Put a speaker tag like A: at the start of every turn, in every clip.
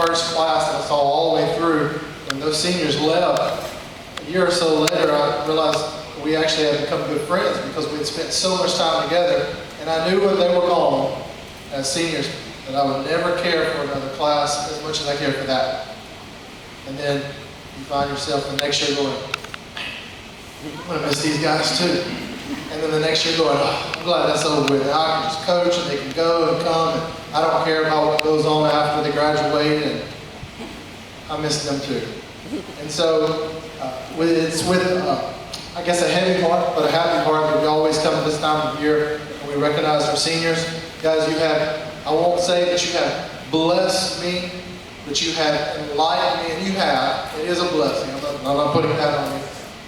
A: first class that I saw all the way through. When those seniors left, a year or so later, I realized we actually had become good friends because we had spent so much time together, and I knew what they were gone as seniors, that I would never care for another class as much as I care for that. And then you find yourself the next year going, I'm going to miss these guys too. And then the next year going, oh, I'm glad that's over with. Now I can just coach and they can go and come, and I don't care about what goes on after they graduate, and I miss them too. And so it's with, I guess, a heavy heart, but a happy heart that we always come at this time of year and we recognize our seniors. Guys, you have, I won't say that you have blessed me, but you have enlightened me, and you have. It is a blessing. I'm not putting that on you.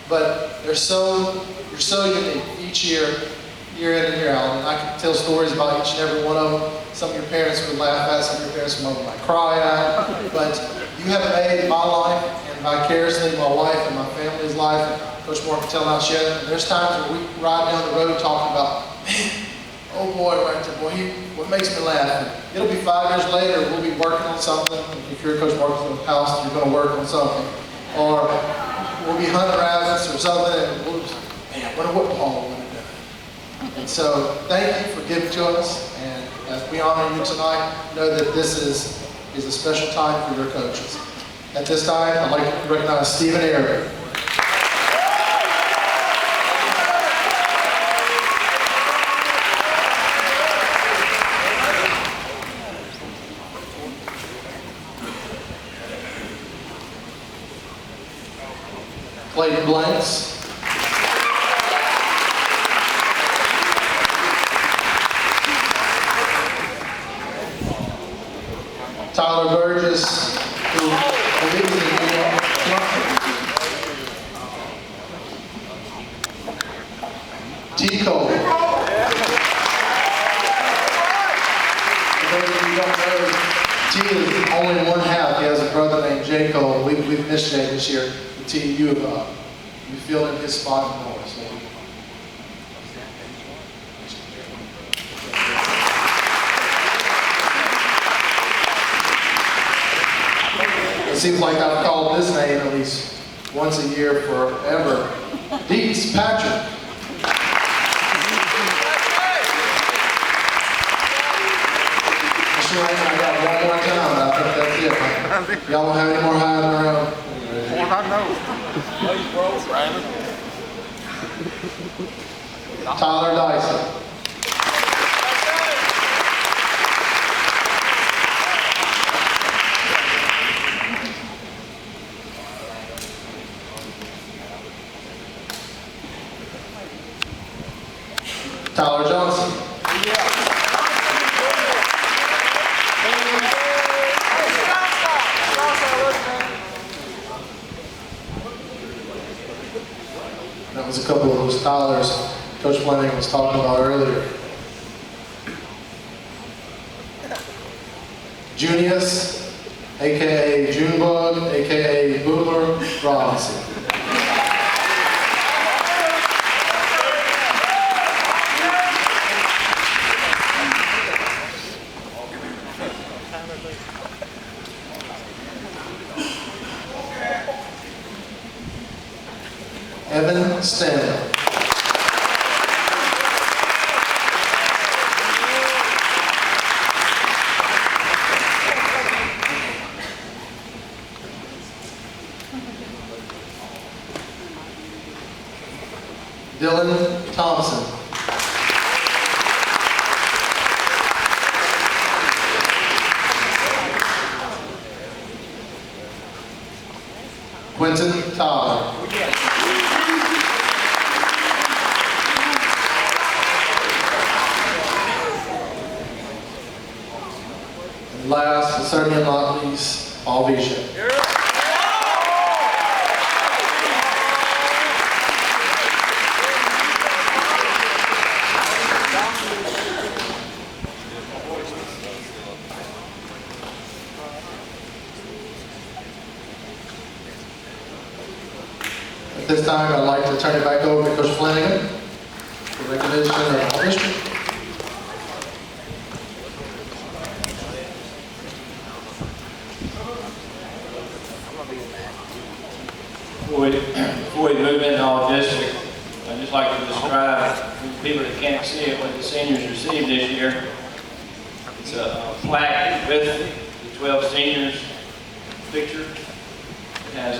A: But you're so unique each year, year in and year out. And I can tell stories about each and every one of them. Some of your parents would laugh at, some of your parents might cry at. But you have made my life, and vicariously my wife and my family's life, and Coach Moore can tell how she has. There's times where we ride down the road talking about, man, oh boy, right there, boy, what makes me laugh. And it'll be 5 years later, we'll be working on something. If you're Coach Mark's house, you're going to work on something. Or we'll be hunting rabbits or something, and we'll just, man, I wonder what Paul would have done. And so, thank you for giving to us, and as we honor you tonight, know that this is a special time for your coaches. At this time, I'd like to recognize Stephen Arabic. Clayton Blanks. Tyler Burgess, who lives in New York. T. Cole. For those of you who don't know, T is only one half. He has a brother named J. Cole. We've missed Jay this year. T, you filled in his spot in Norris. It seems like I've called this name at least once a year forever. Deets Patrick. Mr. Raymond, I got one more time. I think that's it. Y'all don't have any more hiding around?
B: I know.
A: Tyler Dyson. Tyler Johnson. That was a couple of those Tylers Coach Fleming was talking about earlier. Junius, a.k.a. Junebug, a.k.a. Boomer Robinson. Evan Stanley. Dylan Thompson. Quentin Tyler. And last, but certainly not least, Paul Bishop. At this time, I'd like to turn it back over to Coach Flanagan for recognition of our district.
B: Before we move into all district, I'd just like to describe for the people that can't see it what the seniors received this year. It's a plaque with the 12 seniors picture. It has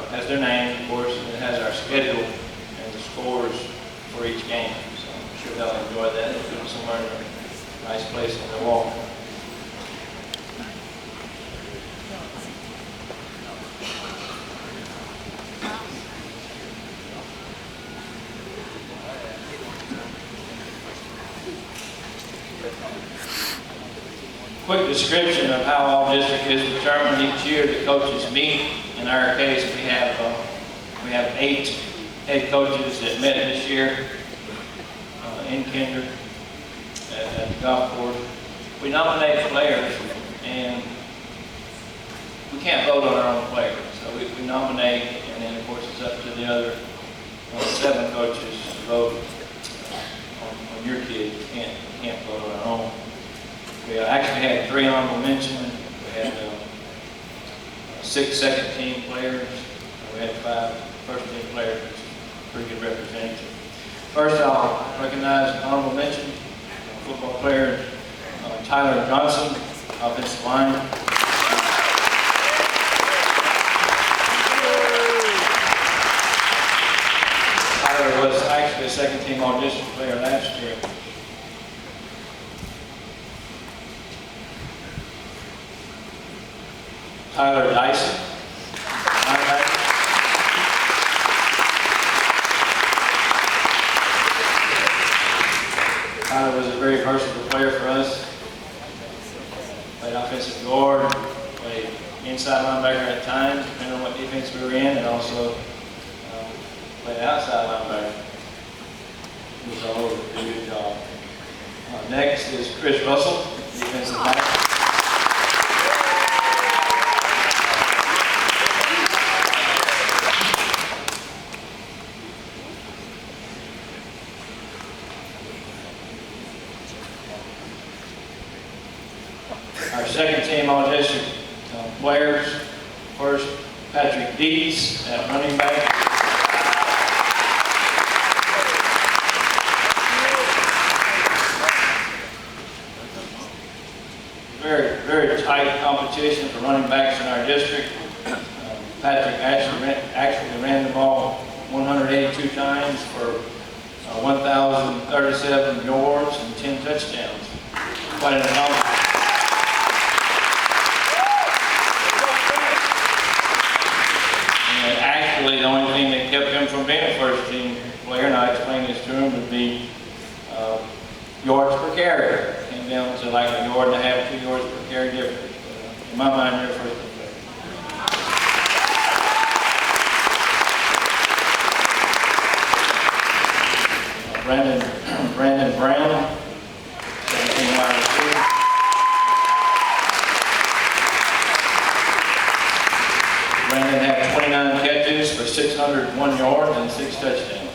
B: has their names, of course, and it has our schedule and the scores for each game. So I'm sure they'll enjoy that. They'll put it somewhere in a nice place on their wall. Quick description of how all district is determined each year. The coaches meet. In our case, we have 8 head coaches that met this year in Kinder at the golf course. We nominate players, and we can't vote on our own players. So we nominate, and then of course it's up to the other 7 coaches to vote on your kids. We can't vote on our own. We actually had 3 honorable mentions. We had 6 second team players. We had 5 first team players, which is a pretty good representative. First, I'll recognize an honorable mention, football player Tyler Johnson, offensive line. Tyler was actually a second team all-district player last year. Tyler Dyson. Tyler was a very versatile player for us. Played offensive guard, played inside linebacker at times, depending on what defense we were in, and also played outside linebacker. He was all over, did a good job. Next is Chris Russell, defensive back. Our second team all-district players. First, Patrick Dees at running back. Very tight competition for running backs in our district. Patrick actually ran the ball 182 times for 1,037 yards and 10 touchdowns. Quite an accomplishment. Actually, the only thing that kept him from being a first team player, and I explained this to him, would be yards per carry. It came down to like 1.5 yards, 2 yards per carry difference. In my mind, they're a first team player. Brandon Brown, 17 wide receiver. Brandon had 29 catches for 601 yards and 6 touchdowns.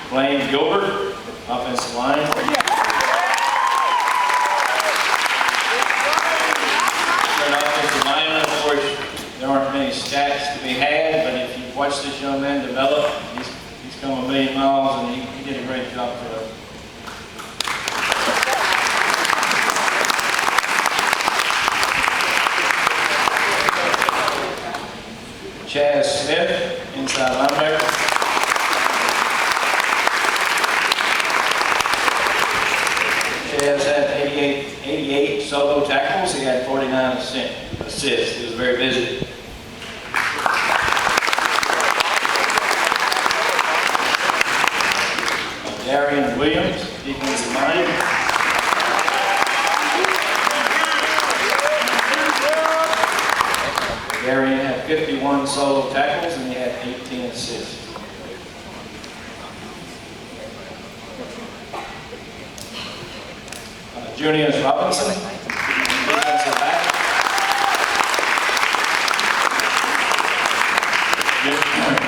B: Blaine Gilbert, offensive line. An offensive lineman, of course, there aren't many stats to be had, but if you watch this young man develop, he's come a million miles, and he did a great job for us. Chaz Smith, inside linebacker. Chaz had 88 solo tackles. He had 49 assists. He was very busy. Darian Williams, defensive line. Darian had 51 solo tackles and he had 18 assists. Junius Robinson, defensive back.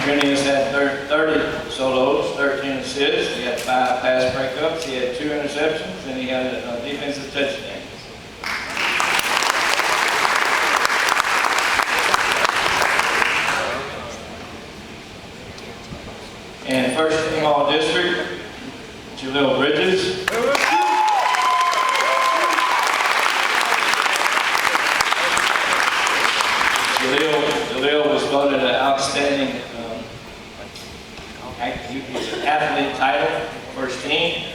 B: Junius had 30 solos, 13 assists. He had 5 pass breakups, he had 2 interceptions, and he had a defensive touchdown. And first team all district, Jaleel Bridges. Jaleel was voted an outstanding athlete title, first team.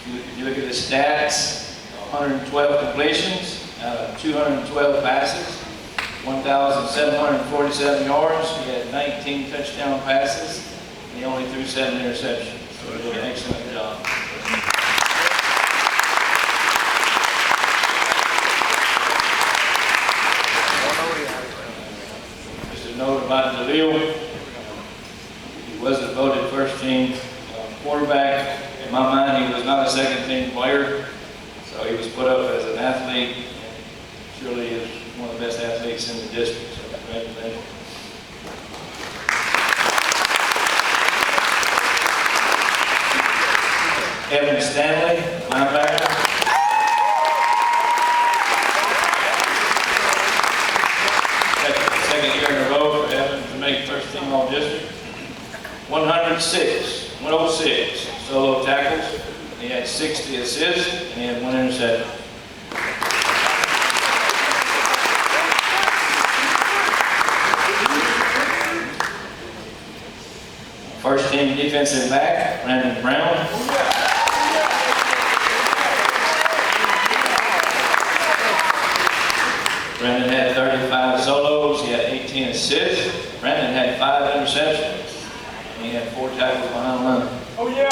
B: If you look at the stats, 112 completions, 212 passes, 1,747 yards. He had 19 touchdown passes, and he only threw 7 interceptions. So he did an excellent job. Just a note about Jaleel. He wasn't voted first team quarterback. In my mind, he was not a second team player. So he was put up as an athlete, and surely is one of the best athletes in the district. So congratulations. Evan Stanley, linebacker. Second year in a row for Evan to make first team all district. 106 solo tackles. He had 60 assists, and he had 1 interception. First team defensive back, Brandon Brown. Brandon had 35 solos, he had 18 assists. Brandon had 5 interceptions, and he had 4 tackles behind line.
C: Oh yeah!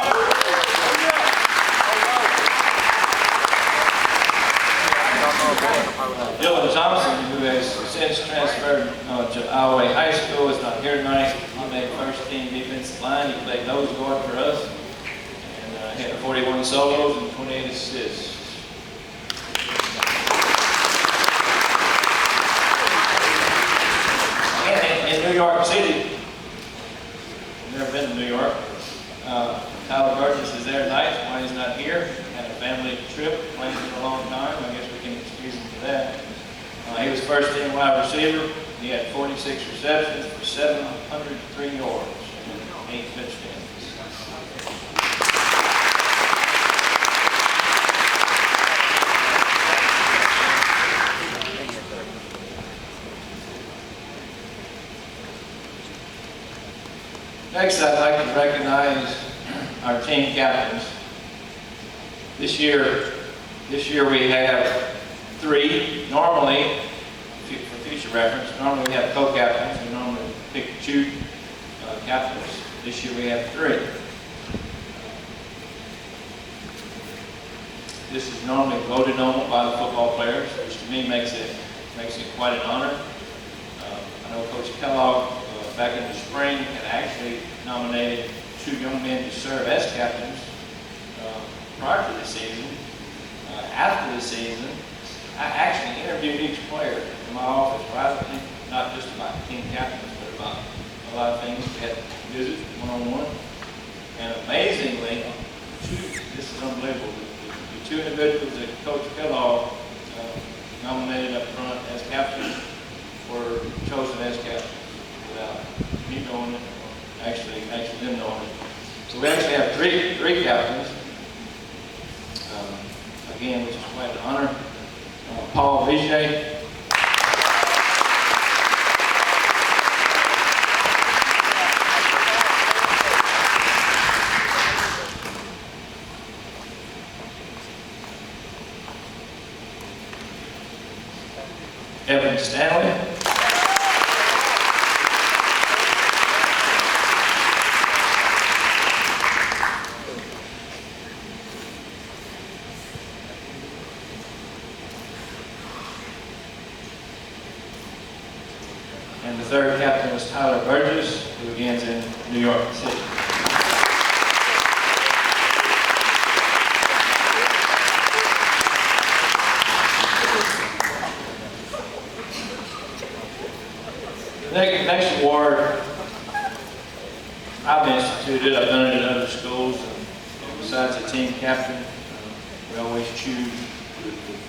B: Dylan Thompson, who has since transferred to Iowa High School, is not here tonight. He made first team defensive line. He played nose guard for us, and he had 41 solos and 28 assists. And in New York City, I've never been to New York. Tyler Burgess is there tonight. Why he's not here? Had a family trip planned for a long time. I guess we can excuse him for that. He was first team wide receiver. He had 46 receptions for 703 yards and 8 touchdowns. Next, I'd like to recognize our team captains. This year we have 3. Normally, for future reference, normally we have co-captains. We normally pick 2 captains. This year we have 3. This is normally voted on by the football players, which to me makes it quite an honor. I know Coach Kellogg back in the spring had actually nominated 2 young men to serve as captains prior to the season. After the season, I actually interviewed each player in my office privately, not just about team captains, but about a lot of things. We had visits one-on-one. And amazingly, this is unbelievable, the 2 individuals that Coach Kellogg nominated up front as captains were chosen as captains without me knowing it, or actually them knowing it. So we actually have three captains. Again, which is quite an honor. Paul Vigier. Evan Stanley. And the third captain was Tyler Burgess, who begins in New York City. The next award, I've been instituted. I've done it in other schools. And besides the team captain, we always choose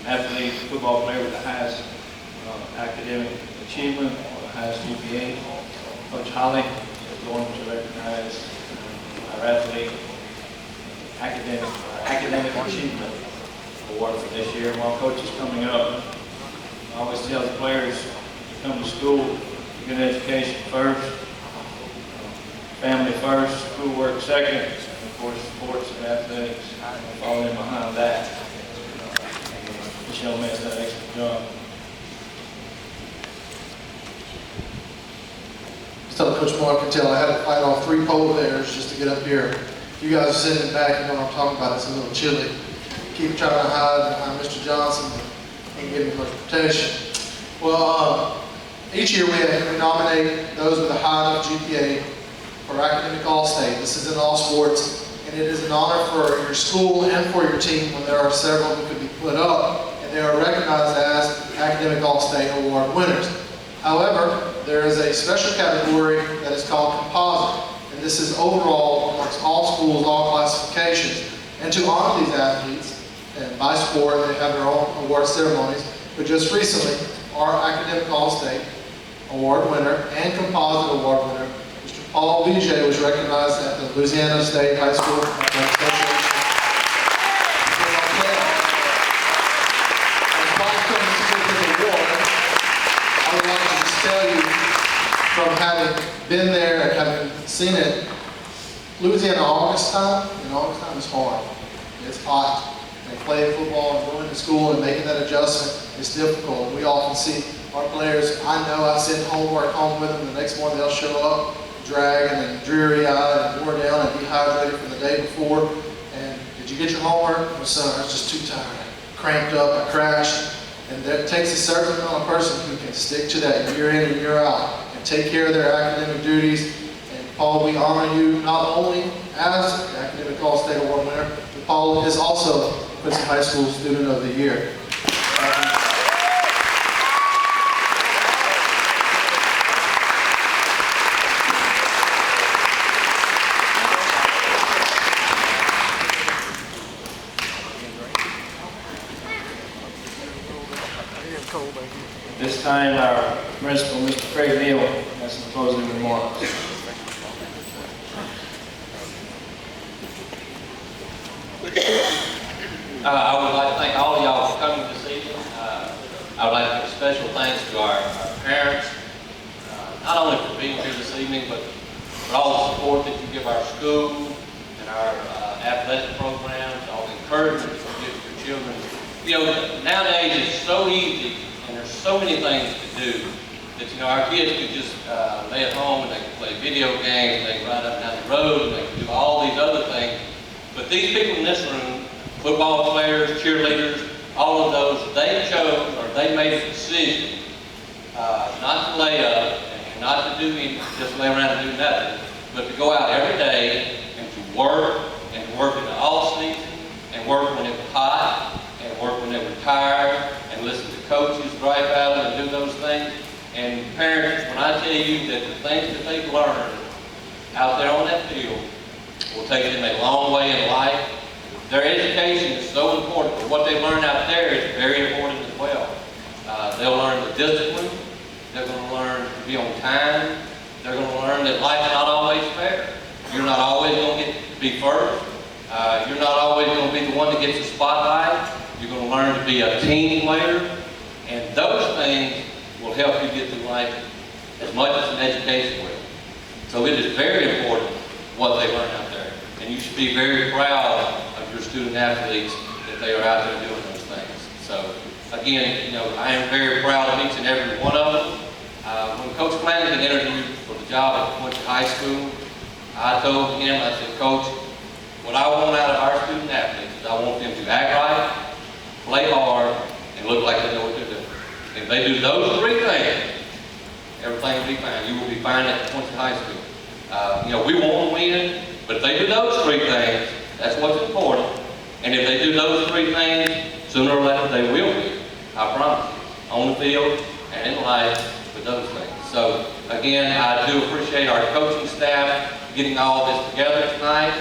B: the athlete, football player with the highest academic achievement or the highest GPA. Coach Holly is going to recognize our athlete academic achievement award for this year. While coach is coming up, I always tell the players to come to school, get an education first, family first, schoolwork second, and of course sports and athletics following behind that. Michelle makes that extra job.
A: Just tell Coach Mark and tell I had to fight off 3 polar bears just to get up here. You guys are sitting in the back, you know what I'm talking about. It's a little chilly. Keep trying to hide behind Mr. Johnson and give him much protection. Well, each year we nominate those with a high enough GPA for academic all-state. This is in all sports, and it is an honor for your school and for your team when there are several that could be put up, and they are recognized as academic all-state award winners. However, there is a special category that is called composite, and this is overall amongst all schools, all classifications. And to honor these athletes, and by sport, they have their own award ceremonies, but just recently, our academic all-state award winner and composite award winner, Mr. Paul Vijay, was recognized at the Louisiana State High School Athletic Association. As Paul's coming to the award, I would like to just tell you, from having been there and having seen it, Louisiana August time is hard. It's hot. And playing football and going to school and making that adjustment is difficult. We often see our players, I know I send homework home with them, the next morning they'll show up dragging and dreary-eyed and worn down and dehydrated from the day before. And did you get your homework? No, son, I was just too tired. Cramped up, I crashed. And that takes a certain amount of person who can stick to that year in and year out and take care of their academic duties. And Paul, we honor you not only as Academic All-State Award winner, but Paul is also DeQuincy High School Student of the Year.
B: This time, our principal, Mr. Craig Neal, has some closing remarks.
C: I would like to thank all of y'all for coming this evening. I would like to give special thanks to our parents, not only for being here this evening, but for all the support that you give our school and our athletic programs, all the encouragement you give your children. You know, nowadays it's so easy, and there's so many things to do that, you know, our kids could just lay at home and they can play video games, they can ride up and down the road, and they can do all these other things. But these people in this room, football players, cheerleaders, all of those, they chose or they made a decision not to lay up and not to do anything, just lay around and do nothing, but to go out every day and to work in the off season and work when it was hot and work when they were tired and listen to coaches gripe out and do those things. And parents, when I tell you that the things that they've learned out there on that field will take them a long way in life. Their education is so important, but what they learn out there is very important as well. They'll learn the discipline. They're going to learn to be on time. They're going to learn that life's not always fair. You're not always going to get to be first. You're not always going to be the one that gets the spotlight. You're going to learn to be a team player. And those things will help you get through life as much as an education will. So it is very important what they learn out there. And you should be very proud of your student athletes that they are out there doing those things. So again, you know, I am very proud of each and every one of them. When Coach Flanagan interviewed for the job at DeQuincy High School, I told him, I said, Coach, what I want out of our student athletes is I want them to act right, play hard, and look like they know what they're doing. If they do those 3 things, everything will be fine. You will be fine at DeQuincy High School. You know, we want to win, but if they do those 3 things, that's what's important. And if they do those 3 things, sooner or later they will win. I promise you. On the field and in life with those things. So Again, I do appreciate our coaching staff getting all this together tonight.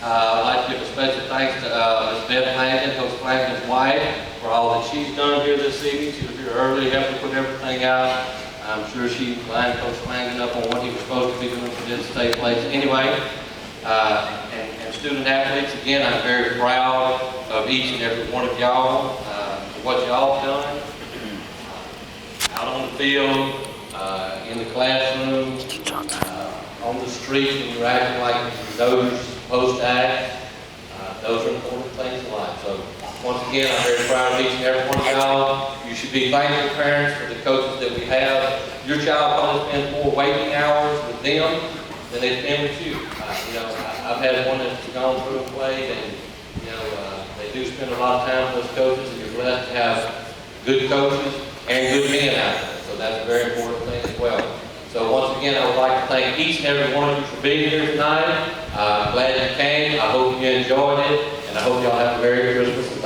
C: I'd like to give a special thanks to Ms. Beth Flanagan, Coach Flanagan's wife, for all that she's done here this evening. She was here early, helping put everything out. I'm sure she lined Coach Flanagan up on what he was supposed to be doing for this state place anyway. And student athletes, again, I'm very proud of each and every one of y'all, for what y'all have done. Out on the field, in the classroom, on the street, when you're acting like those supposed to act. Those are important things in life. So once again, I'm very proud of each and every one of y'all. You should be thankful, parents, for the coaches that we have. Your child probably spends more waking hours with them than they spend with you. I've had one that's gone through and played, and they do spend a lot of time with those coaches, and you're blessed to have good coaches and good men out there. So that's a very important thing as well. So once again, I would like to thank each and every one of you for being here tonight. I'm glad you came. I hope you enjoyed it, and I hope y'all have a Merry Christmas.